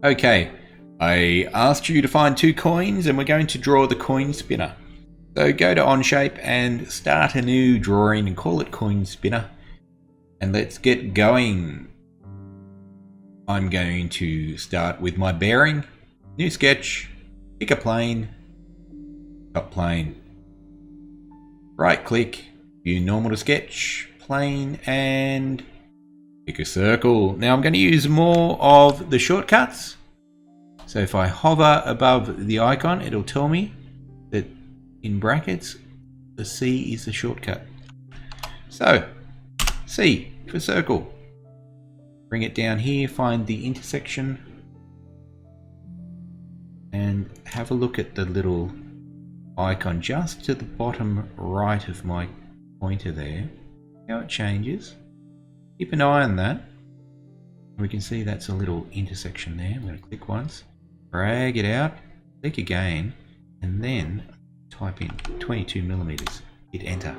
Okay, I asked you to find 2 coins and we're going to draw the coin spinner. So go to Onshape and start a new drawing and call it coin spinner. And let's get going. I'm going to start with my bearing, new sketch, pick a plane, top plane, right click, view normal to sketch, plane, and pick a circle. Now I'm going to use more of the shortcuts. So if I hover above the icon, it'll tell me that in brackets, the C is the shortcut. So C for circle. Bring it down here, find the intersection, and have a look at the little icon just to the bottom right of my pointer there. How it changes. Keep an eye on that. We can see that's a little intersection there. I'm going to click once, drag it out, click again, and then type in 22mm. Hit enter.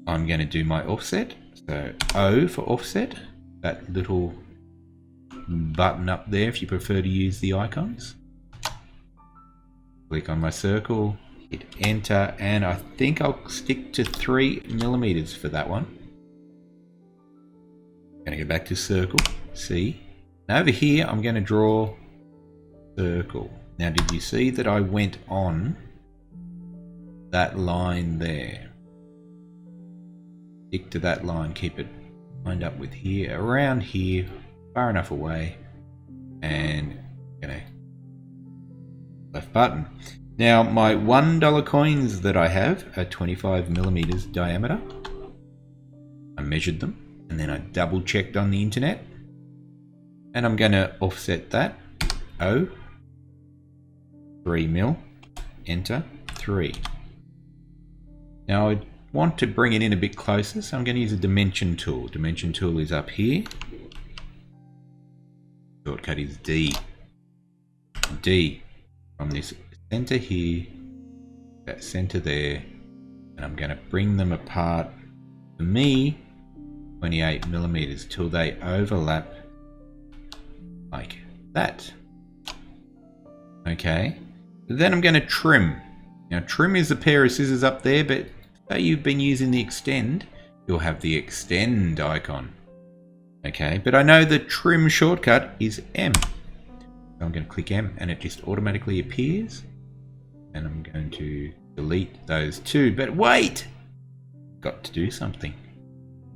I'm going to do my offset. So O for offset, that little button up there if you prefer to use the icons. Click on my circle, hit enter, and I think I'll stick to 3mm for that one. I'm going to go back to circle, C. Now over here I'm going to draw circle. Now did you see that I went on that line there? Stick to that line, keep it lined up with here, around here, far enough away, and left button. Now my $1 coins that I have are 25mm diameter. I measured them and then I double checked on the internet, and I'm going to offset that. O, 3mm, enter, 3. Now I want to bring it in a bit closer, so I'm going to use a dimension tool. Dimension tool is up here. Shortcut is D. D from this center here, that center there, and I'm going to bring them apart, for me, 28mm till they overlap like that. Okay, then I'm going to trim. Now trim is a pair of scissors up there, but say you've been using the extend, you'll have the extend icon. Okay, but I know the trim shortcut is M. So I'm going to click M and it just automatically appears. And I'm going to delete those 2. But wait! Got to do something.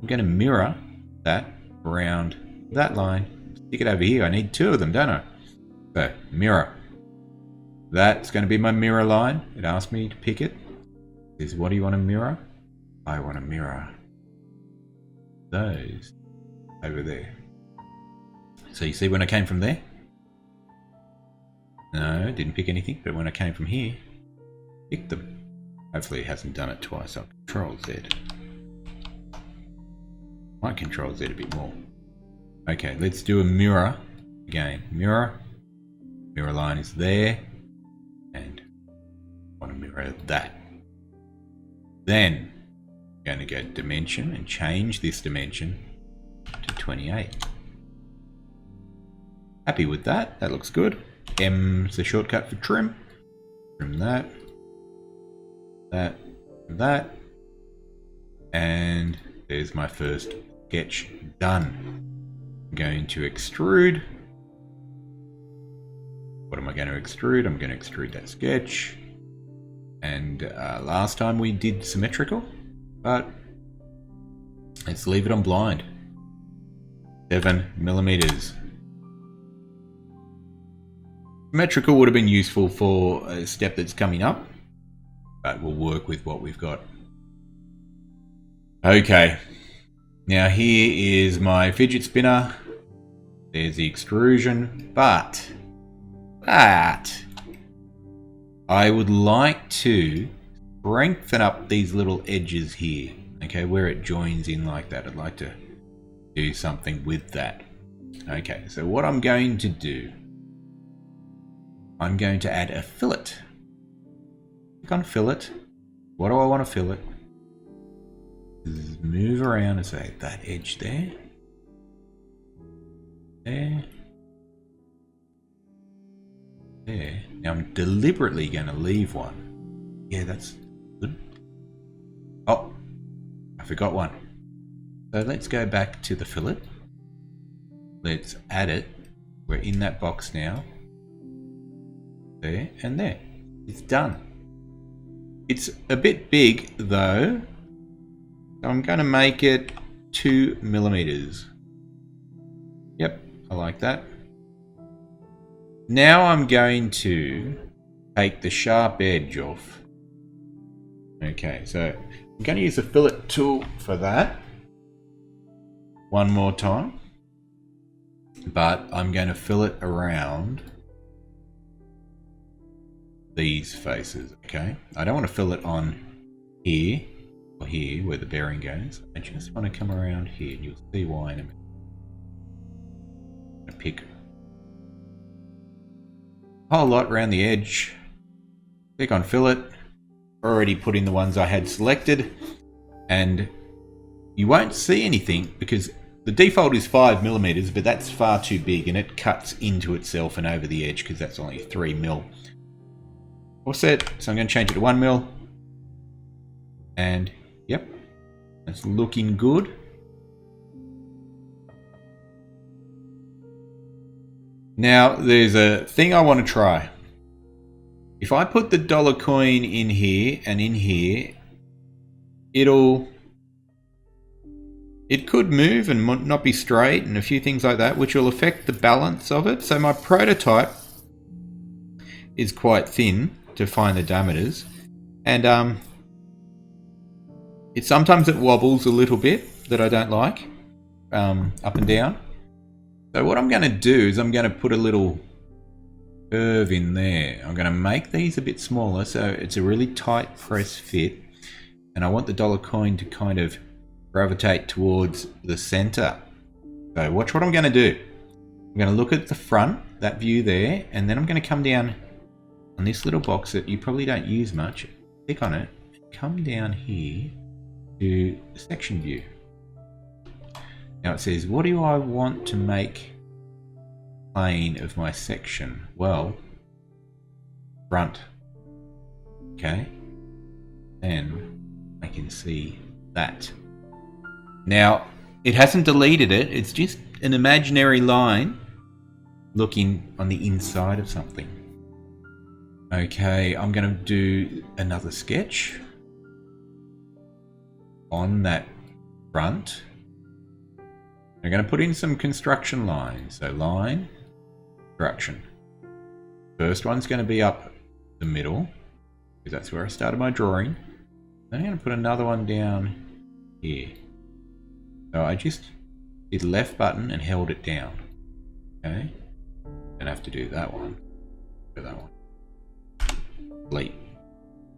I'm going to mirror that around that line. Stick it over here. I need 2 of them, don't I? So, mirror. That's going to be my mirror line. It asked me to pick it. Is what do you want to mirror? I want to mirror those over there. So you see when I came from there? No, didn't pick anything, but when I came from here, picked them. Hopefully it hasn't done it twice. I'll Control Z. Might Control Z a bit more. Okay, let's do a mirror again. Mirror. Mirror line is there. And I want to mirror that. Then I'm going to go dimension and change this dimension to 28. Happy with that. That looks good. M's the shortcut for trim. Trim that, that, that, and there's my first sketch done. I'm going to extrude. What am I going to extrude? I'm going to extrude that sketch. And last time we did symmetrical, but let's leave it on blind. 7mm. Symmetrical would have been useful for a step that's coming up, but we'll work with what we've got. Okay, now here is my fidget spinner. There's the extrusion, but I would like to strengthen up these little edges here, okay, where it joins in like that. I'd like to do something with that. Okay, so what I'm going to do, I'm going to add a fillet. Click on fillet. What do I want to fillet? Move around and say that edge there. There. There. Now I'm deliberately going to leave one. Yeah, that's good. Oh, I forgot one. So let's go back to the fillet. Let's add it. We're in that box now. There and there. It's done. It's a bit big though. So I'm going to make it 2 millimeters. Yep, I like that. Now I'm going to take the sharp edge off. Okay, so I'm going to use the fillet tool for that. One more time. But I'm going to fillet around these faces, okay? I don't want to fillet on here or here where the bearing goes. I just want to come around here and you'll see why in a minute. I'm going to pick a whole lot around the edge. Click on fillet. Already put in the ones I had selected, and you won't see anything because the default is 5 millimeters, but that's far too big and it cuts into itself and over the edge because that's only 3 mil. All set, so I'm going to change it to 1 mil. And yep, that's looking good. Now there's a thing I want to try. If I put the dollar coin in here and in here, it could move and not be straight and a few things like that, which will affect the balance of it. So my prototype is quite thin to find the diameters, and sometimes it wobbles a little bit that I don't like, up and down. So what I'm going to do is I'm going to put a little curve in there. I'm going to make these a bit smaller so it's a really tight press fit, and I want the dollar coin to kind of gravitate towards the center. So watch what I'm going to do. I'm going to look at the front, that view there, and then I'm going to come down on this little box that you probably don't use much, click on it, and come down here to the section view. Now it says, what do I want to make plane of my section? Well, front. Okay, then I can see that. Now it hasn't deleted it, it's just an imaginary line looking on the inside of something. Okay, I'm going to do another sketch on that front. I'm going to put in some construction lines. So line, construction. First one's going to be up the middle, because that's where I started my drawing. Then I'm going to put another one down here. So I just did left button and held it down. Okay, don't have to do that one. Do that one. Delete.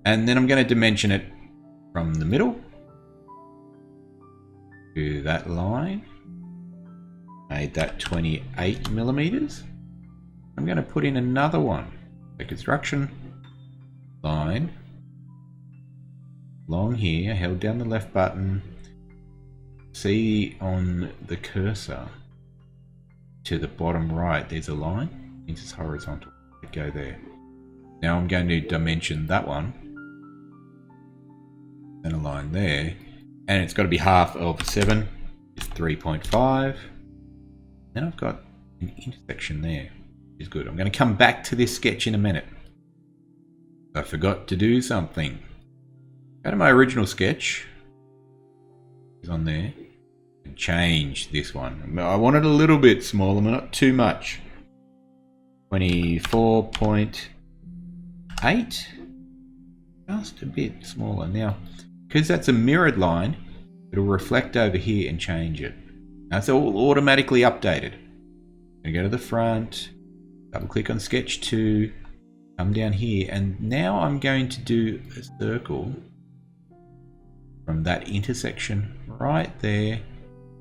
And then I'm going to dimension it from the middle to that line. Made that 28 millimeters. I'm going to put in another one. The construction line along here, held down the left button. See on the cursor to the bottom right, there's a line. Means it's horizontal. Go there. Now I'm going to dimension that one. And a line there. And it's got to be half of 7. It's 3.5. Then I've got an intersection there, which is good. I'm going to come back to this sketch in a minute. I forgot to do something. Go to my original sketch. It's on there. And change this one. I want it a little bit smaller, but not too much. 24.8. Just a bit smaller. Now, because that's a mirrored line, it'll reflect over here and change it. Now it's all automatically updated. I'm going to go to the front, double click on sketch 2, come down here, and now I'm going to do a circle from that intersection right there,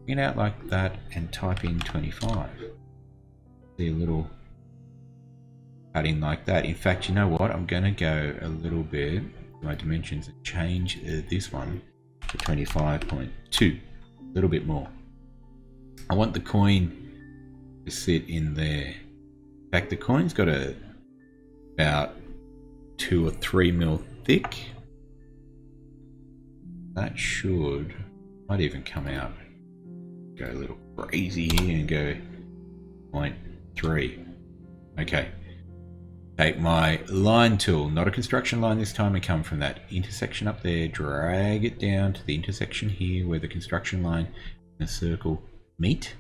bring it out like that, and type in 25. See a little cut in like that. In fact, you know what? I'm going to go a little bit, my dimensions, and change this one to 25.2, a little bit more. I want the coin to sit in there. In fact, the coin's got about 2 or 3 mil thick. That might even come out. Go a little crazy here and go 0.3. Okay. Take my line tool, not a construction line this time, and come from that intersection up there, drag it down to the intersection here where the construction line and the circle meet.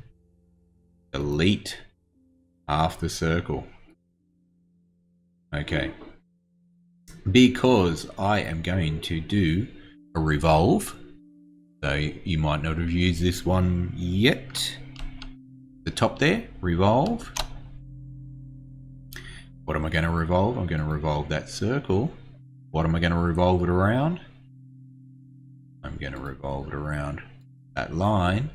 Delete half the circle. Okay. Because I am going to do a revolve. So you might not have used this one yet. The top there, revolve. What am I going to revolve? I'm going to revolve that circle. What am I going to revolve it around? I'm going to revolve it around that line.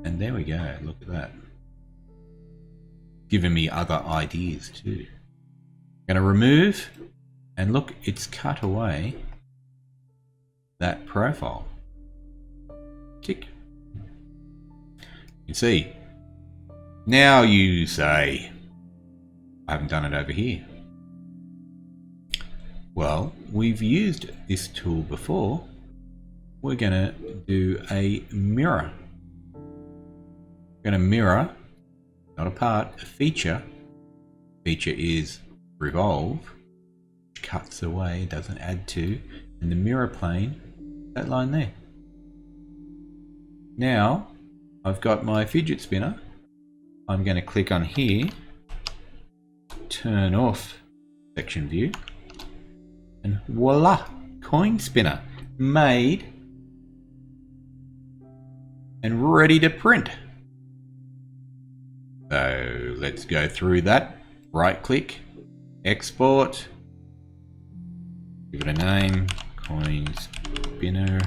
And there we go. Look at that. Giving me other ideas too. I'm going to remove, and look, it's cut away that profile. Tick. You can see. Now you say, I haven't done it over here. Well, we've used this tool before. We're going to do a mirror. We're going to mirror, not a part, a feature. Feature is revolve, which cuts away, doesn't add to, and the mirror plane, that line there. Now, I've got my fidget spinner. I'm going to click on here, turn off section view, and voila, coin spinner made and ready to print. So let's go through that. Right click, export, give it a name, coin spinner,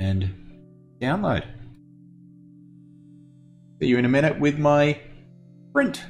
and download. See you in a minute with my print.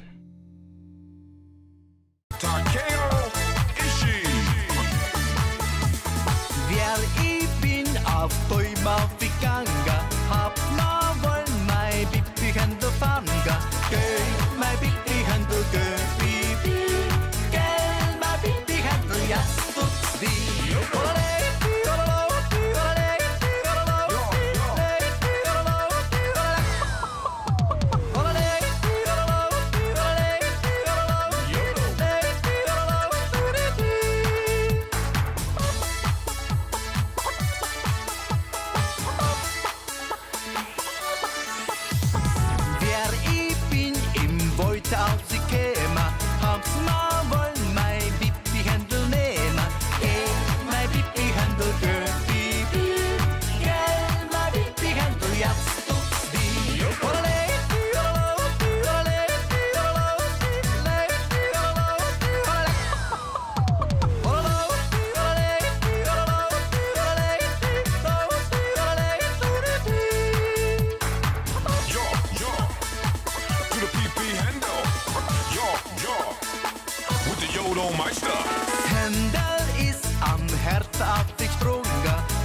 Händel ist am Herz aufgesprungen,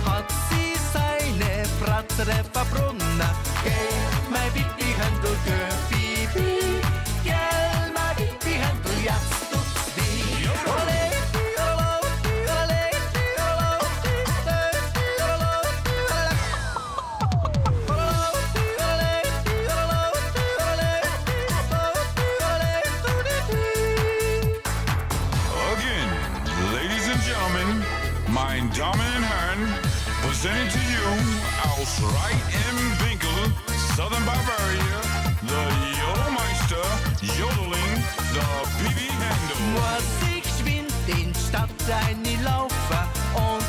hat sie seine Fratze verbrunna. Gell, mein Bibi Händel, gell, Bibi, gell, mein Bibi Händel, jetzt tut's weh. Ole, ole, ole, Meine Damen und Herren, presenting to you aus Reit im Winkel, Southern Bavaria, the Yodelmeister, Jodeling, the BB Handel. Musik schwingt in Stadt eine Laufer und